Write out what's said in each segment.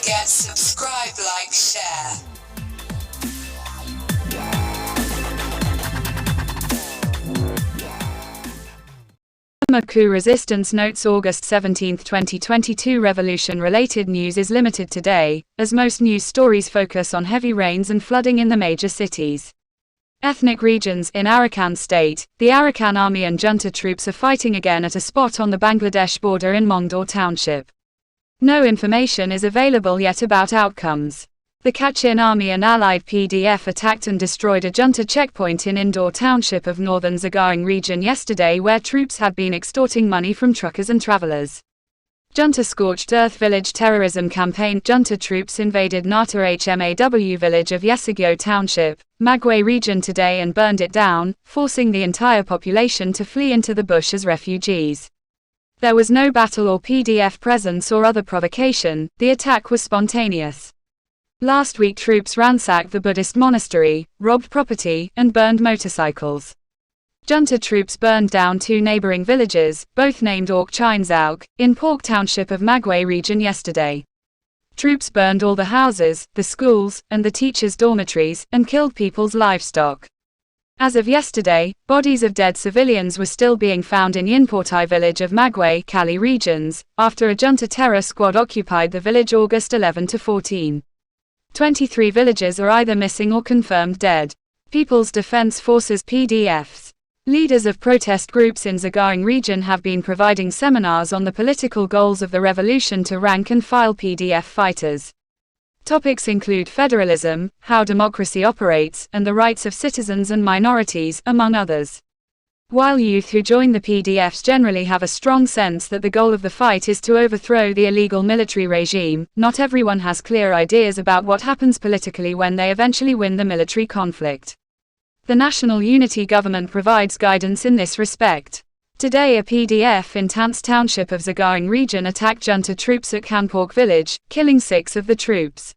forget subscribe, like, share. Burma coup resistance notes August 17, 2022 revolution-related news is limited today, as most news stories focus on heavy rains and flooding in the major cities. Ethnic regions in Arakan State, the Arakan Army and Junta troops are fighting again at a spot on the Bangladesh border in Maungdaw township. No information is available yet about outcomes. The Kachin Army and allied PDF attacked and destroyed a Junta checkpoint in Indaw township of northern Sagaing Region yesterday, where troops had been extorting money from truckers and travelers. Junta scorched earth village terrorism campaign. Junta troops invaded Ngata Hmaw village of Yesagyo township, Magway Region today and burned it down, forcing the entire population to flee into the bush as refugees. There was no battle or PDF presence or other provocation, the attack was spontaneous. Last week troops ransacked the Buddhist monastery, robbed property, and burned motorcycles. Junta troops burned down two neighboring villages, both named Kachin, in Pork township of Magway Region yesterday. Troops burned all the houses, the schools, and the teachers' dormitories, and killed people's livestock. As of yesterday, bodies of dead civilians were still being found in Yinportai village of Magway Kali regions, after a Junta terror squad occupied the village August 11 to 14. 23 villagers are either missing or confirmed dead. People's Defense Forces PDFs. Leaders of protest groups in Sagaing Region have been providing seminars on the political goals of the revolution to rank-and-file PDF fighters. Topics include federalism, how democracy operates, and the rights of citizens and minorities, among others. While youth who join the PDFs generally have a strong sense that the goal of the fight is to overthrow the illegal military regime, not everyone has clear ideas about what happens politically when they eventually win the military conflict. The National Unity Government provides guidance in this respect. Today a PDF in Tants township of Sagaing Region attacked Junta troops at Kanpork village, killing 6 of the troops.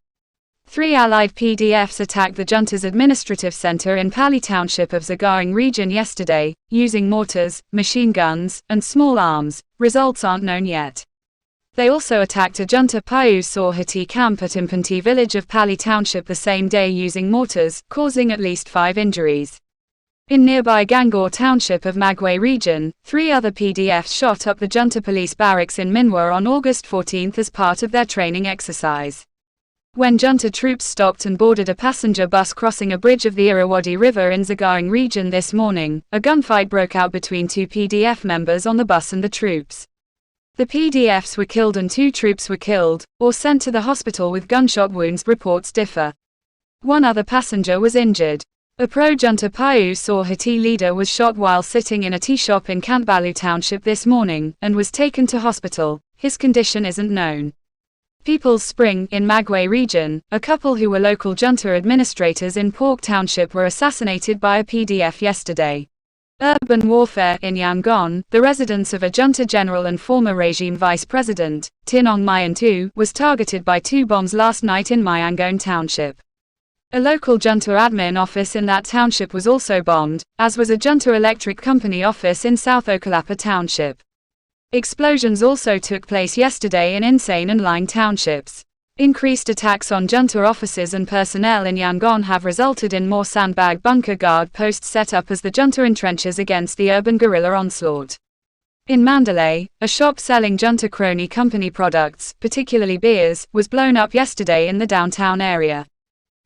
3 allied PDFs attacked the Junta's administrative center in Pali township of Sagaing Region yesterday, using mortars, machine guns, and small arms. Results aren't known yet. They also attacked a Junta Payu Sorhati camp at Impanti village of Pali township the same day using mortars, causing at least 5 injuries. In nearby Gangor township of Magway Region, 3 other PDFs shot up the Junta police barracks in Minwa on August 14 as part of their training exercise. When Junta troops stopped and boarded a passenger bus crossing a bridge of the Irrawaddy River in Sagaing Region this morning, a gunfight broke out between 2 PDF members on the bus and the troops. The PDFs were killed and 2 troops were killed, or sent to the hospital with gunshot wounds. Reports differ. 1 other passenger was injured. A pro-Junta Payu Sorhati leader was shot while sitting in a tea shop in Kantbalu township this morning, and was taken to hospital. His condition isn't known. People's Spring, in Magway Region, a couple who were local Junta administrators in Pork township were assassinated by a PDF yesterday. Urban warfare in Yangon, the residence of a Junta general and former regime vice president, Tinong Mayan was targeted by 2 bombs last night in Maungdaw township. A local Junta admin office in that township was also bombed, as was a Junta electric company office in South Okalapa township. Explosions also took place yesterday in Insane and Line townships. Increased attacks on Junta offices and personnel in Yangon have resulted in more sandbag bunker guard posts set up as the Junta entrenches against the urban guerrilla onslaught. In Mandalay, a shop selling Junta crony company products, particularly beers, was blown up yesterday in the downtown area.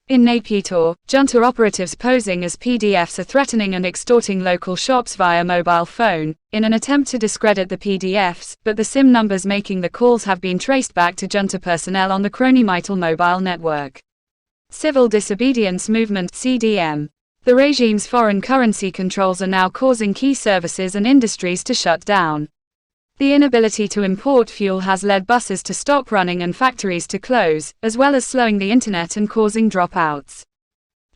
In Naypyidaw, Junta operatives posing as PDFs are threatening and extorting local shops via mobile phone, in an attempt to discredit the PDFs, but the SIM numbers making the calls have been traced back to Junta personnel on the Crony Mytel mobile network. Civil Disobedience Movement (CDM). The regime's foreign currency controls are now causing key services and industries to shut down. The inability to import fuel has led buses to stop running and factories to close, as well as slowing the internet and causing dropouts.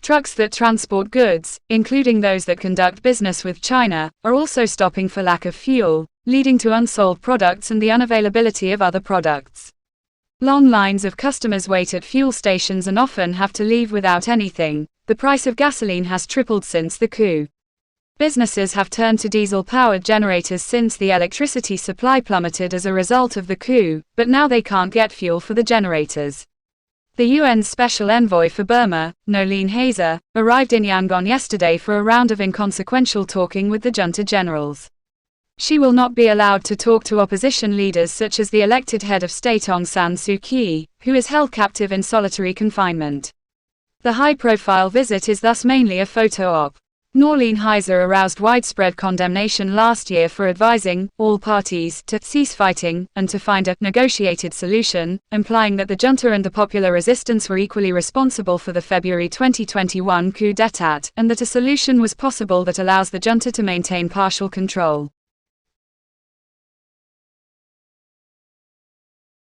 Trucks that transport goods, including those that conduct business with China, are also stopping for lack of fuel, leading to unsold products and the unavailability of other products. Long lines of customers wait at fuel stations and often have to leave without anything. The price of gasoline has tripled since the coup. Businesses have turned to diesel-powered generators since the electricity supply plummeted as a result of the coup, but now they can't get fuel for the generators. The UN's Special Envoy for Burma, Noeleen Heyzer, arrived in Yangon yesterday for a round of inconsequential talking with the junta generals. She will not be allowed to talk to opposition leaders such as the elected head of state Aung San Suu Kyi, who is held captive in solitary confinement. The high-profile visit is thus mainly a photo op. Noeleen Heyzer aroused widespread condemnation last year for advising all parties to cease fighting and to find a negotiated solution, implying that the junta and the popular resistance were equally responsible for the February 2021 coup d'état, and that a solution was possible that allows the junta to maintain partial control.